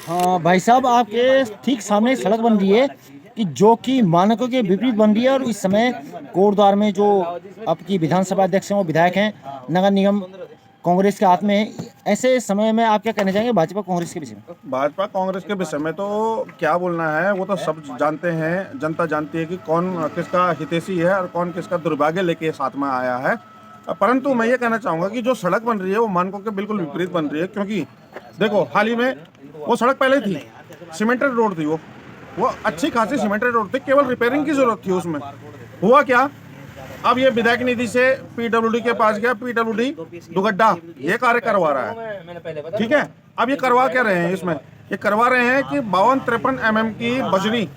हाँ भाई साहब, आपके ठीक सामने एक सड़क बन रही है कि जो कि मानकों के विपरीत बन रही है। और इस समय कोटद्वार में जो आपकी विधानसभा अध्यक्ष हैं, वो विधायक हैं, नगर निगम कांग्रेस के हाथ में है। ऐसे समय में आप क्या कहना चाहेंगे भाजपा कांग्रेस के विषय में? भाजपा कांग्रेस के विषय में तो क्या बोलना है, वो तो सब जानते हैं। जनता जानती है कि कौन किसका हितैषी है और कौन किसका दुर्भाग्य लेके साथ में आया है। परंतु मैं ये कहना चाहूँगा कि जो सड़क बन रही है वो मानकों के बिल्कुल विपरीत बन रही है। क्योंकि देखो, हाल ही में वो सड़क पहले थी, सीमेंटेड रोड थी। वो अच्छी खासी सीमेंटेड रोड थी, केवल रिपेयरिंग की जरूरत थी उसमें। हुआ क्या, अब ये विधायक निधि से पीडब्ल्यूडी के पास गया, पीडब्ल्यूडी दुगड्डा ये कार्य करवा रहा है। ठीक है, अब ये करवा क्या रहे हैं इसमें? ये करवा रहे हैं कि 52-53 mm की बजरी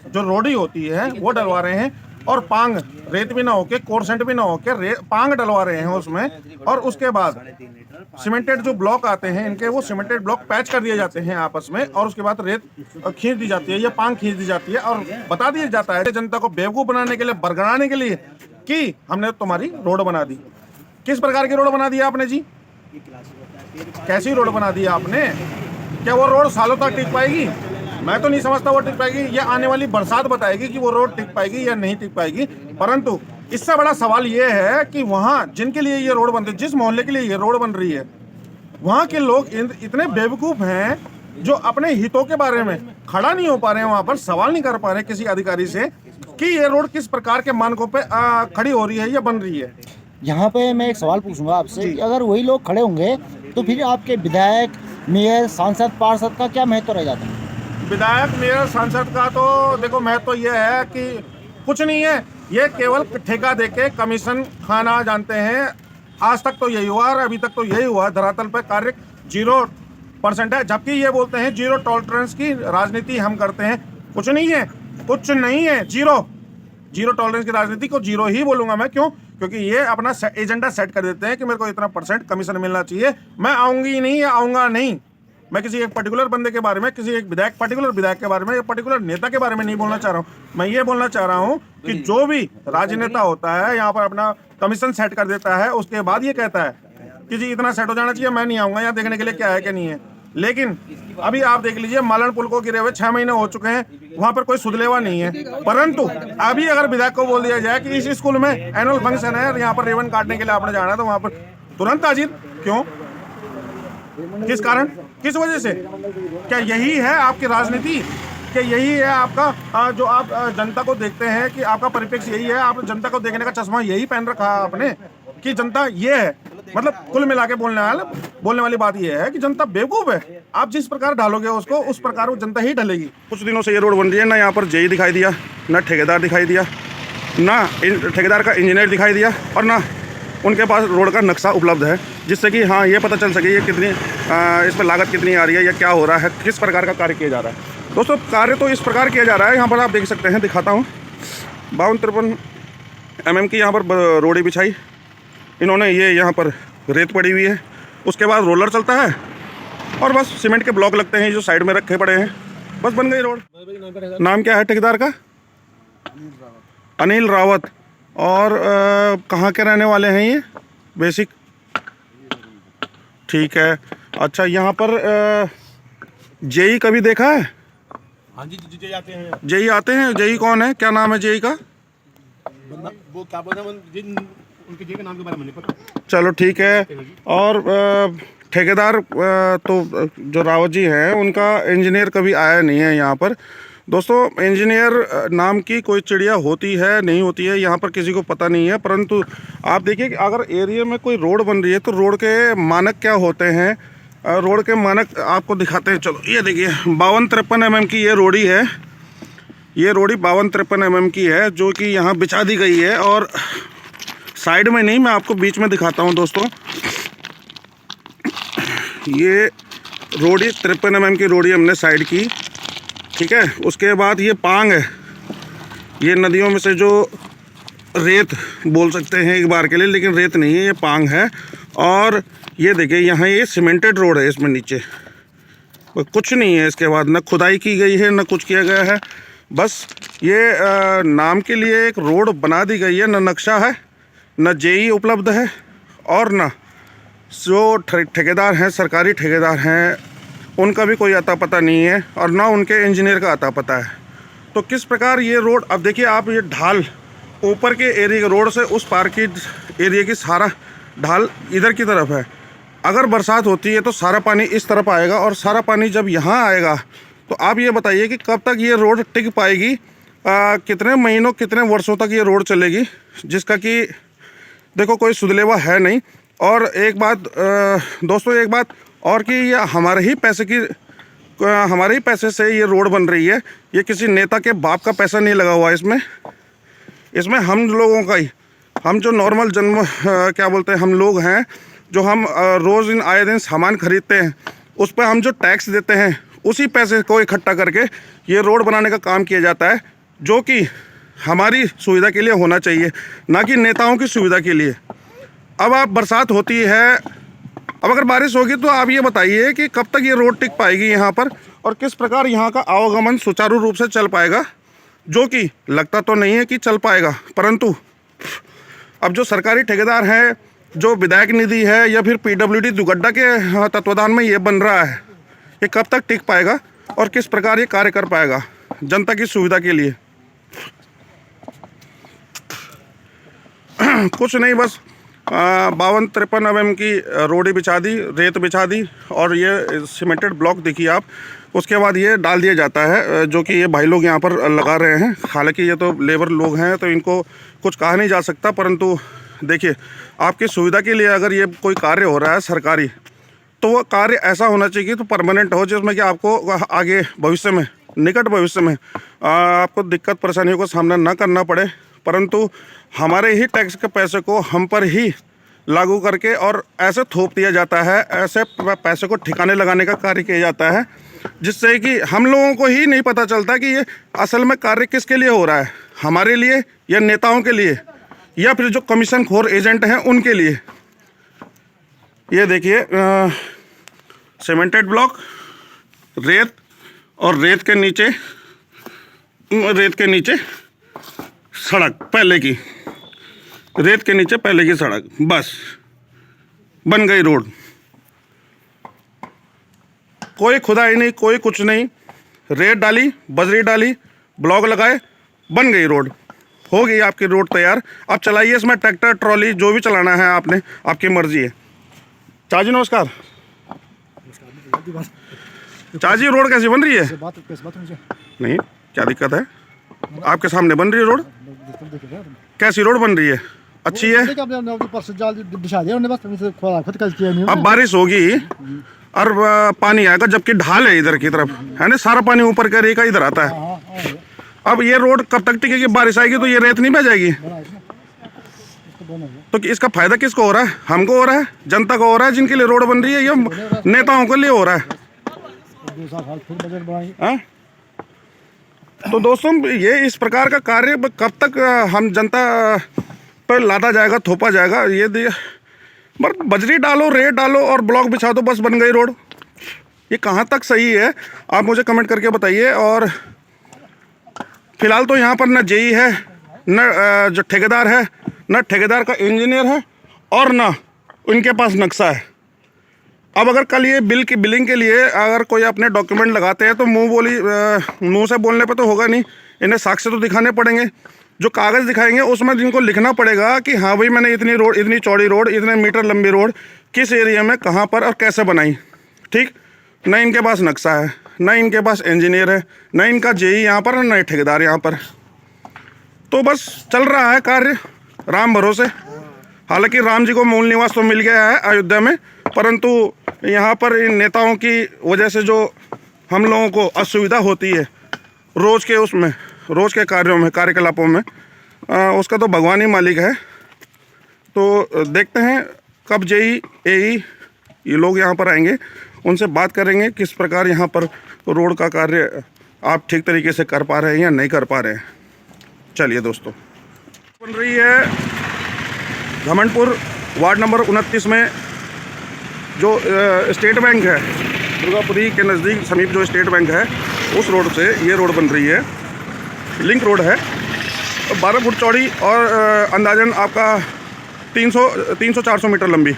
जो रोडी होती है वो डलवा रहे हैं, और पांग रेत भी ना होके, कोरसेंट भी ना होके पांग डलवा रहे हैं उसमें। और उसके बाद सीमेंटेड जो ब्लॉक आते हैं इनके, वो सीमेंटेड ब्लॉक पैच कर दिए जाते हैं आपस में, और उसके बाद रेत खींच दी जाती है या पांग खींच दी जाती है, और बता दिया जाता है जनता को बेवकूफ बनाने के लिए, बरगड़ाने के लिए कि हमने तुम्हारी रोड बना दी। किस प्रकार की रोड बना दी आपने जी? कैसी रोड बना दी आपने? क्या वो रोड सालों तक टिक पाएगी? मैं तो नहीं समझता वो टिक पाएगी। ये आने वाली बरसात बताएगी कि वो रोड टिक पाएगी या नहीं टिक पाएगी। परंतु इससे बड़ा सवाल ये है कि वहाँ जिनके लिए ये रोड बन रही है, जिस मोहल्ले के लिए ये रोड बन रही है, वहाँ के लोग इतने बेवकूफ़ हैं जो अपने हितों के बारे में खड़ा नहीं हो पा रहे हैं, वहाँ पर सवाल नहीं कर पा रहे किसी अधिकारी से कि ये रोड किस प्रकार के मानकों पे खड़ी हो रही है या बन रही है। यहाँ पे मैं एक सवाल पूछूंगा आपसे कि अगर वही लोग खड़े होंगे तो फिर आपके विधायक, मेयर, सांसद, पार्षद का क्या महत्व रह जाता है? विधायक, मेयर, सांसद का तो देखो महत्व तो ये है कि कुछ नहीं है, ये केवल ठेका देके कमीशन खाना जानते हैं। आज तक तो यही हुआ और अभी तक तो यही हुआ। धरातल पर कार्य 0% है, जबकि ये बोलते हैं जीरो टॉलरेंस की राजनीति हम करते हैं। कुछ नहीं है, कुछ नहीं है। जीरो टॉलरेंस की राजनीति को जीरो ही बोलूंगा मैं। क्यों? क्योंकि ये अपना एजेंडा सेट कर देते हैं कि मेरे को इतना % कमीशन मिलना चाहिए, मैं आऊंगी नहीं या आऊंगा नहीं। मैं किसी एक पर्टिकुलर बंदे के बारे में, किसी एक पर्टिकुलर विधायक के बारे में या पर्टिकुलर नेता के बारे में नहीं बोलना चाह रहा हूँ। मैं ये बोलना चाह रहा हूँ कि जो भी राजनेता होता है यहाँ पर अपना कमीशन सेट कर देता है, उसके बाद ये कहता है कि जी इतना सेट हो जाना चाहिए, मैं नहीं आऊँगा यहाँ देखने के लिए क्या है क्या नहीं है। लेकिन अभी आप देख लीजिए, मालन पुल को गिरे हुए 6 महीने हो चुके हैं, वहाँ पर कोई सुधलेवा नहीं है। परंतु अभी अगर विधायक को बोल दिया जाए कि इस स्कूल में एनुअल फंक्शन है, यहाँ पर रिबन काटने के लिए आपने जाना है, तो वहाँ पर तुरंत हाजिर। क्यों? किस कारण, किस वजह से? क्या यही है आपकी राजनीति? क्या यही है आपका जो आप जनता को देखते हैं कि आपका परिप्रेक्ष्य यही है? आप जनता को देखने का चश्मा यही पहन रखा है आपने कि जनता ये है? मतलब कुल मिला के बोलने वाली बात ये है कि जनता बेवकूफ है। आप जिस प्रकार ढालोगे उसको, उस प्रकार वो जनता ही ढलेगी। कुछ दिनों से ये रोड बन रही है ना, यहाँ पर जेई दिखाई दिया, ना ठेकेदार दिखाई दिया, ना ठेकेदार का इंजीनियर दिखाई दिया, और ना उनके पास रोड का नक्शा उपलब्ध है, जिससे कि हाँ ये पता चल सके ये कितनी इस पर लागत कितनी आ रही है या क्या हो रहा है, किस प्रकार का कार्य किया जा रहा है। दोस्तों, कार्य तो इस प्रकार किया जा रहा है, यहाँ पर आप देख सकते हैं, दिखाता हूँ। 52-53 mm की यहाँ पर रोडी बिछाई इन्होंने, ये यहाँ पर रेत पड़ी हुई है, उसके बाद रोलर चलता है और बस सीमेंट के ब्लॉक लगते हैं जो साइड में रखे पड़े हैं, बस बन गई रोड। नाम क्या है ठेकेदार का? अनिल रावत। और कहाँ के रहने वाले हैं ये? बेसिक, ठीक है। अच्छा, यहाँ पर जेई कभी देखा है? हाँ जी, जेई आते हैं। जेई आते हैं? जेई कौन है, क्या नाम है जेई का? वो क्या बोलते हैं, उनके जेई के नाम के बारे में नहीं पता। चलो ठीक है। और ठेकेदार तो जो रावत जी हैं, उनका इंजीनियर कभी आया नहीं है यहाँ पर। दोस्तों, इंजीनियर नाम की कोई चिड़िया होती है नहीं होती है यहाँ पर किसी को पता नहीं है। परंतु आप देखिए कि अगर एरिया में कोई रोड बन रही है तो रोड के मानक क्या होते हैं। रोड के मानक आपको दिखाते हैं। चलो, ये देखिए 52-53 mm की ये रोडी है। ये रोडी 52-53 mm की है जो कि यहाँ बिछा दी गई है, और साइड में नहीं, मैं आपको बीच में दिखाता हूँ दोस्तों। ये रोडी 53 mm की रोडी हमने साइड की, ठीक है। उसके बाद ये पांग है, ये नदियों में से जो रेत बोल सकते हैं एक बार के लिए, लेकिन रेत नहीं है, ये पांग है। और ये देखिए यहाँ ये सीमेंटेड रोड है, इसमें नीचे कुछ नहीं है। इसके बाद न खुदाई की गई है, न कुछ किया गया है, बस ये नाम के लिए एक रोड बना दी गई है। न नक्शा है, न जेई उपलब्ध है, और न जो ठेकेदार हैं, सरकारी ठेकेदार हैं, उनका भी कोई अता पता नहीं है और ना उनके इंजीनियर का अता पता है। तो किस प्रकार ये रोड, अब देखिए आप, ये ढाल ऊपर के एरिया रोड से उस पार की एरिया की सारा ढाल इधर की तरफ है। अगर बरसात होती है तो सारा पानी इस तरफ आएगा और सारा पानी जब यहाँ आएगा तो आप ये बताइए कि कब तक ये रोड टिक पाएगी, कितने महीनों कितने वर्षों तक ये रोड चलेगी, जिसका कि देखो कोई सुधलेवा है नहीं। और एक बात दोस्तों, एक बात और कि ये हमारे ही पैसे से ये रोड बन रही है। ये किसी नेता के बाप का पैसा नहीं लगा हुआ इसमें हम लोगों का ही, हम जो नॉर्मल जन्म क्या बोलते हैं, हम लोग हैं जो हम रोज़ आए दिन सामान खरीदते हैं, उस पर हम जो टैक्स देते हैं उसी पैसे को इकट्ठा करके ये रोड बनाने का काम किया जाता है, जो कि हमारी सुविधा के लिए होना चाहिए, ना कि नेताओं की सुविधा के लिए। अब आप बरसात होती है, अब अगर बारिश होगी तो आप ये बताइए कि कब तक ये रोड टिक पाएगी यहाँ पर और किस प्रकार यहाँ का आवागमन सुचारू रूप से चल पाएगा, जो कि लगता तो नहीं है कि चल पाएगा। परंतु अब जो सरकारी ठेकेदार हैं, जो विधायक निधि है या फिर PWD दुगड्डा के तत्वाधान में ये बन रहा है, ये कब तक टिक पाएगा और किस प्रकार ये कार्य कर पाएगा जनता की सुविधा के लिए। कुछ नहीं, बस 52-53 mm की रोडी बिछा दी, रेत बिछा दी और ये सीमेंटेड ब्लॉक देखिए आप, उसके बाद ये डाल दिया जाता है, जो कि ये भाई लोग यहाँ पर लगा रहे हैं। हालांकि ये तो लेबर लोग हैं तो इनको कुछ कहा नहीं जा सकता, परंतु देखिए आपकी सुविधा के लिए अगर ये कोई कार्य हो रहा है सरकारी, तो वो कार्य ऐसा होना चाहिए कि तो परमानेंट हो, जिसमें कि आपको आगे भविष्य में, निकट भविष्य में आपको दिक्कत परेशानियों का सामना ना करना पड़े, परंतु हमारे ही टैक्स के पैसे को हम पर ही लागू करके और ऐसे थोप दिया जाता है, ऐसे पैसे को ठिकाने लगाने का कार्य किया जाता है, जिससे कि हम लोगों को ही नहीं पता चलता कि ये असल में कार्य किसके लिए हो रहा है, हमारे लिए या नेताओं के लिए या फिर जो कमीशन खोर एजेंट हैं उनके लिए। ये देखिए सीमेंटेड ब्लॉक, रेत और रेत के नीचे सड़क, पहले की रेत के नीचे पहले की सड़क, बस बन गई रोड। कोई खुदाई नहीं, कोई कुछ नहीं, रेत डाली, बजरी डाली, ब्लॉक लगाए, बन गई रोड, हो गई आपकी रोड तैयार। अब चलाइए इसमें ट्रैक्टर, ट्रॉली, जो भी चलाना है आपने, आपकी मर्जी है। चाची नमस्कार। चाची रोड कैसी बन रही है? नहीं, क्या दिक्कत है? आपके सामने बन रही है रोड, कैसी रोड बन रही है? अच्छी है। अब बारिश होगी और पानी आएगा, जबकि ढाल है इधर की तरफ, है ना, सारा पानी ऊपर का रेखा इधर आता है। अब ये रोड कब तक टिकेगी? बारिश आएगी तो ये रेत नहीं बह जाएगी, तो इसका फायदा किसको हो रहा है? हमको हो रहा है, जनता को हो रहा है जिनके लिए रोड बन रही है, या नेताओं के लिए हो रहा है? तो दोस्तों, ये इस प्रकार का कार्य कब तक हम जनता पर लादा जाएगा, थोपा जाएगा? ये बजरी डालो, रेत डालो और ब्लॉक बिछा दो, बस बन गई रोड। ये कहाँ तक सही है, आप मुझे कमेंट करके बताइए। और फिलहाल तो यहाँ पर न जेई है, न जो ठेकेदार है, न ठेकेदार का इंजीनियर है, और न उनके पास नक्शा है। अब अगर कल ये बिलिंग के लिए अगर कोई अपने डॉक्यूमेंट लगाते हैं तो मुंह से बोलने पे तो होगा नहीं, इन्हें साक्ष्य तो दिखाने पड़ेंगे। जो कागज़ दिखाएंगे उसमें जिनको लिखना पड़ेगा कि हाँ भाई, मैंने इतनी रोड, इतनी चौड़ी रोड, इतने मीटर लंबी रोड किस एरिया में, कहाँ पर और कैसे बनाई। ठीक, न इनके पास नक्शा है, न इनके पास इंजीनियर है, न इनका जेई यहाँ पर, न ठेकेदार यहाँ पर। तो बस चल रहा है कार्य राम भरोसे। हालांकि राम जी को मूल निवास तो मिल गया है अयोध्या में, परंतु यहाँ पर इन नेताओं की वजह से जो हम लोगों को असुविधा होती है रोज़ के कार्यों में, कार्यकलापों में, उसका तो भगवान ही मालिक है। तो देखते हैं कब जेई, एई ये लोग यहाँ पर आएंगे, उनसे बात करेंगे किस प्रकार यहाँ पर रोड का कार्य आप ठीक तरीके से कर पा रहे हैं या नहीं कर पा रहे हैं। चलिए दोस्तों, बन रही है घमंडपुर वार्ड नंबर 29 में जो स्टेट बैंक है, दुर्गापुरी के नज़दीक समीप जो स्टेट बैंक है, उस रोड से ये रोड बन रही है। लिंक रोड है, 12 फुट चौड़ी और अंदाजन आपका 300-400 मीटर लंबी।